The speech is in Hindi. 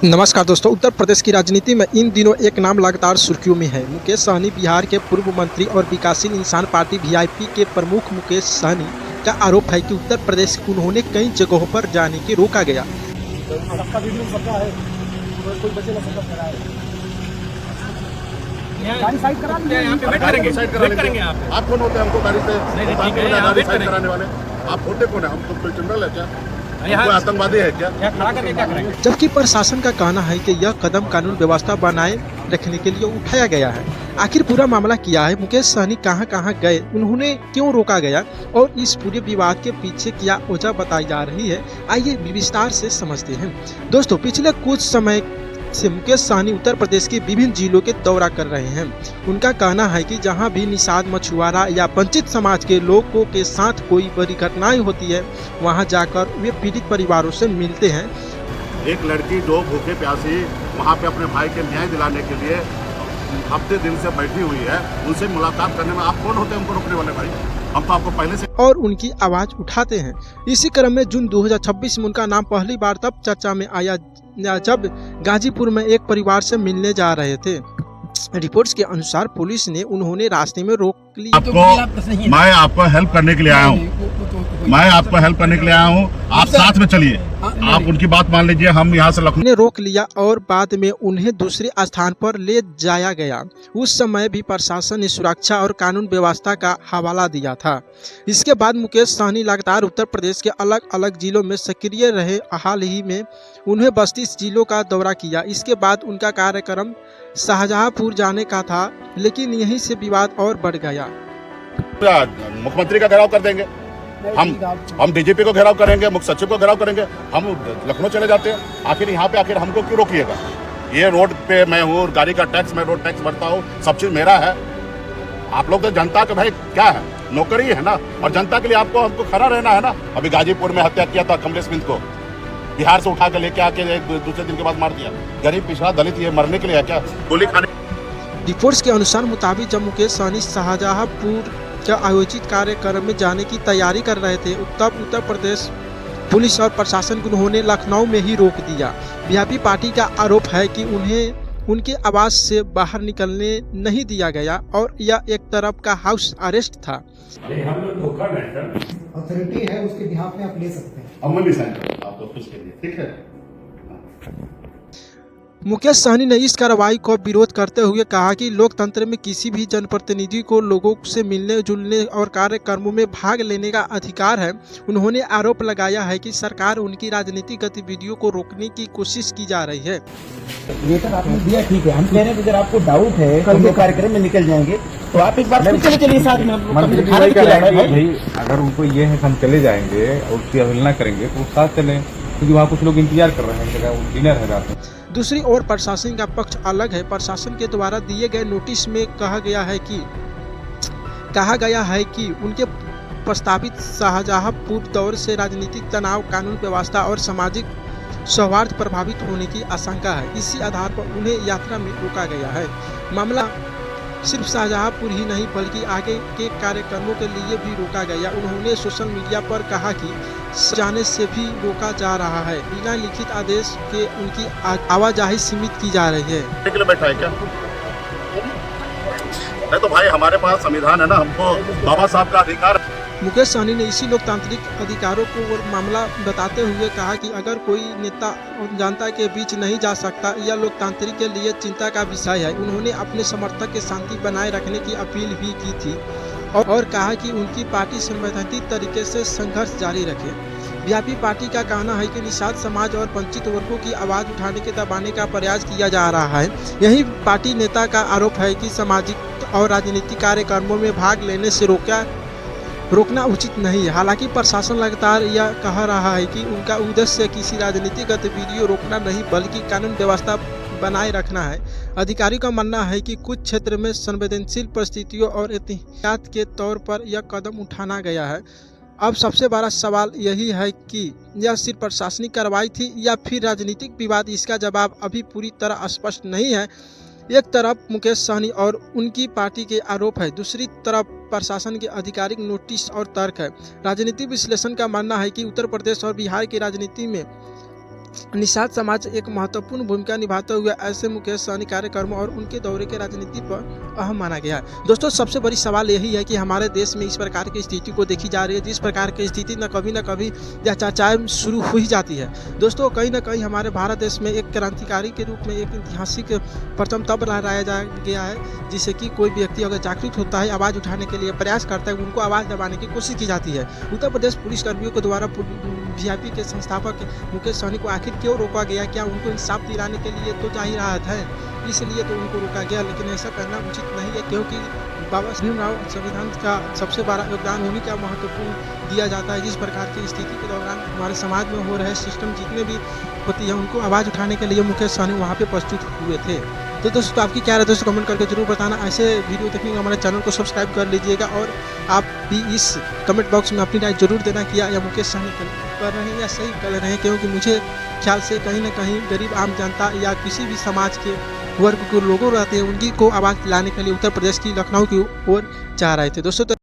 नमस्कार दोस्तों, उत्तर प्रदेश की राजनीति में इन दिनों एक नाम लगातार सुर्खियों में है। मुकेश सहनी बिहार के पूर्व मंत्री और विकासशील इंसान पार्टी वीआईपी के प्रमुख मुकेश सहनी का आरोप है कि उत्तर प्रदेश उन्होंने कई जगहों पर जाने के रोका गया। आप कौन होते हैं हमको गाड़ी से साइड कराने वाले? आप होते कौन है? हम तो कोई जनरल है क्या? कोई आतंकवादी है क्या? जबकि प्रशासन का कहना है कि यह कदम कानून व्यवस्था बनाए रखने के लिए उठाया गया है। आखिर पूरा मामला क्या है, मुकेश सहनी कहां गए, उन्होंने क्यों रोका गया और इस पूरे विवाद के पीछे क्या वजह बताई जा रही है, आइए विस्तार से समझते हैं। दोस्तों, पिछले कुछ समय से मुकेश सहनी उत्तर प्रदेश के विभिन्न जिलों के दौरा कर रहे हैं। उनका कहना है कि जहां भी निषाद, मछुआरा या वंचित समाज के लोगों के साथ कोई बड़ी घटनाएं होती है, वहां जाकर वे पीड़ित परिवारों से मिलते हैं। एक लड़की जो भूखे प्यासी वहाँ पे अपने भाई के न्याय दिलाने के लिए हफ्ते दिन से बैठी हुई है, उनसे मुलाकात करने में आप कौन होते हैं हमको रोकने वाले? भाई, हम तो आपको पहले से और उनकी आवाज उठाते हैं। इसी क्रम में जून 2026 में उनका नाम पहली बार तब चर्चा में आया जब गाजीपुर में एक परिवार से मिलने जा रहे थे। रिपोर्ट्स के अनुसार पुलिस ने उन्होंने रास्ते में रोक लिया। मैं आपको हेल्प करने के लिए आया हूँ, आप साथ में चलिए, आप उनकी बात मान लीजिए, हम यहाँ से लखनऊ ने रोक लिया और बाद में उन्हें दूसरे स्थान पर ले जाया गया। उस समय भी प्रशासन ने सुरक्षा और कानून व्यवस्था का हवाला दिया था। इसके बाद मुकेश सहनी लगातार उत्तर प्रदेश के अलग अलग जिलों में सक्रिय रहे। हाल ही में उन्हें 32 जिलों का दौरा किया। इसके बाद उनका कार्यक्रम शाहजहांपुर जाने का था, लेकिन यहीं से विवाद और बढ़ गया। मुख्यमंत्री का घेराव कर देंगे, हम डीजीपी को घेराव करेंगे, मुख्य सचिव को घेराव करेंगे, हम लखनऊ चले जाते हैं। आखिर यहाँ पे आखिर हमको क्यों रोकिएगा? ये रोड पे मैं हूँ, गाड़ी का टैक्स, मैं रोड टैक्स भरता हूँ, सब चीज मेरा है। आप लोग तो जनता के भाई क्या है, नौकरी है ना, और जनता के लिए हमको खड़ा रहना है ना। अभी गाजीपुर में हत्या किया था कमलेश मिंद को, बिहार से उठा कर लेके आके एक दूसरे दिन के बाद मार दिया। गरीब पिछड़ा दलित ये मरने के लिए है क्या? गोली खाने। रिपोर्ट्स के अनुसार मुताबिक जब मुकेश सहनी शाहजहांपुर का आयोजित कार्यक्रम में जाने की तैयारी कर रहे थे, तब उत्तर प्रदेश पुलिस और प्रशासन को उन्होंने लखनऊ में ही रोक दिया। वीआईपी पार्टी का आरोप है कि उन्हें उनके आवास से बाहर निकलने नहीं दिया गया और यह एक तरफ का हाउस अरेस्ट था। अथॉरिटी है, उसके बिहाफ में आप ले सकते हैं। अमन साइन आप तो कुछ के लिए ठीक है। मुकेश सहनी ने इस कार्रवाई को विरोध करते हुए कहा कि लोकतंत्र में किसी भी जनप्रतिनिधि को लोगों से मिलने जुलने और कार्यक्रमों में भाग लेने का अधिकार है। उन्होंने आरोप लगाया है कि सरकार उनकी राजनीतिक गतिविधियों को रोकने की कोशिश की जा रही है। लेटर आपने दिया, ठीक है, हम कह रहे हैं अगर आपको डाउट है कल के कार्यक्रम में निकल जाएंगे तो आप एक बार फिर चलिए साथ में। भाई अगर उनको ये है हम चले जाएंगे और उसकी अवहेलना करेंगे तो साथ चलें, क्योंकि वहाँ कुछ लोग इंतजार कर रहे हैं, डिनर है रात में। दूसरी ओर प्रशासन का पक्ष अलग है। प्रशासन के द्वारा दिए गए नोटिस में कहा गया है कि उनके प्रस्तावित शाहजहांपुर दौरे से राजनीतिक तनाव, कानून व्यवस्था और सामाजिक सौहार्द प्रभावित होने की आशंका है। इसी आधार पर उन्हें यात्रा में रोका गया है। मामला सिर्फ शाहजहांपुर ही नहीं बल्कि आगे के कार्यक्रमों के लिए भी रोका गया। उन्होंने सोशल मीडिया पर कहा कि जाने से भी रोका जा रहा है। बिना लिखित आदेश के उनकी आवाजाही सीमित की जा रही है। बैठा है क्या? नहीं तो भाई हमारे पास संविधान है ना, हमको बाबा साहब का अधिकार। मुकेश सहनी ने इसी लोकतांत्रिक अधिकारों को मामला बताते हुए कहा कि अगर कोई नेता जनता के बीच नहीं जा सकता, यह लोकतांत्रिक के लिए चिंता का विषय है। उन्होंने अपने समर्थक के शांति बनाए रखने की अपील भी की थी और कहा कि उनकी पार्टी संवैधानिक तरीके से संघर्ष जारी रखे। वीआईपी पार्टी का कहना है कि निषाद समाज और वंचित वर्गों की आवाज़ उठाने के दबाने का प्रयास किया जा रहा है। यही पार्टी नेता का आरोप है कि सामाजिक और राजनीतिक कार्यक्रमों में भाग लेने से रोकना उचित नहीं है। हालांकि प्रशासन लगातार यह कह रहा है कि उनका उद्देश्य किसी राजनीतिक गतिविधियों रोकना नहीं बल्कि कानून व्यवस्था बनाए रखना है। अधिकारियों का मानना है कि कुछ क्षेत्र में संवेदनशील परिस्थितियों और एहतियात के तौर पर यह कदम उठाना गया है। अब सबसे बड़ा सवाल यही है कि यह सिर्फ प्रशासनिक कार्रवाई थी या फिर राजनीतिक विवाद। इसका जवाब अभी पूरी तरह स्पष्ट नहीं है। एक तरफ मुकेश सहनी और उनकी पार्टी के आरोप है, दूसरी तरफ प्रशासन के आधिकारिक नोटिस और तर्क है। राजनीतिक विश्लेषण का मानना है कि उत्तर प्रदेश और बिहार की राजनीति में निषाद समाज एक महत्वपूर्ण भूमिका निभाते हुए ऐसे मुकेश सहनी कार्यक्रमों और उनके दौरे के राजनीति पर अहम माना गया है। दोस्तों, सबसे बड़ी सवाल यही है कि हमारे देश में इस प्रकार की स्थिति को देखी जा रही है, जिस प्रकार की स्थिति न कभी यह चर्चाएं शुरू हो ही जाती है। दोस्तों, कहीं ना कहीं हमारे भारत देश में एक क्रांतिकारी के रूप में एक ऐतिहासिक परचम तब लहराया गया है जिससे कि कोई व्यक्ति अगर जागरूक होता है, आवाज़ उठाने के लिए प्रयास करता है, उनको आवाज़ दबाने की कोशिश की जाती है। उत्तर प्रदेश पुलिस कर्मियों के द्वारा वीआईपी के संस्थापक मुकेश सहनी को आखिर क्यों रोका गया? क्या उनको इंसाफ दिलाने के लिए तो जाहिर राहत है, इसलिए तो उनको रोका गया, लेकिन ऐसा करना उचित नहीं है, क्योंकि बाबा भीमराव संविधान का सबसे बड़ा योगदान उन्हीं का महत्वपूर्ण दिया जाता है। जिस प्रकार की स्थिति के दौरान हमारे समाज में हो रहे सिस्टम जितने भी होती है, उनको आवाज़ उठाने के लिए मुकेश सहनी वहाँ पे प्रस्तुत हुए थे। तो दोस्तों, आपकी क्या राय है दोस्तों, कमेंट करके जरूर बताना। ऐसे वीडियो देखने के लिए हमारे चैनल को सब्सक्राइब कर लीजिएगा और आप भी इस कमेंट बॉक्स में अपनी राय जरूर देना कि या मुकेश सहनी कर रहे हैं या सही कर रहे हैं, क्योंकि मुझे ख्याल से कहीं ना कहीं गरीब आम जनता या किसी भी समाज के वर्ग के लोगों रहते हैं, उनकी को आवाज़ दिलाने के लिए उत्तर प्रदेश की लखनऊ की ओर जा रहे थे। दोस्तों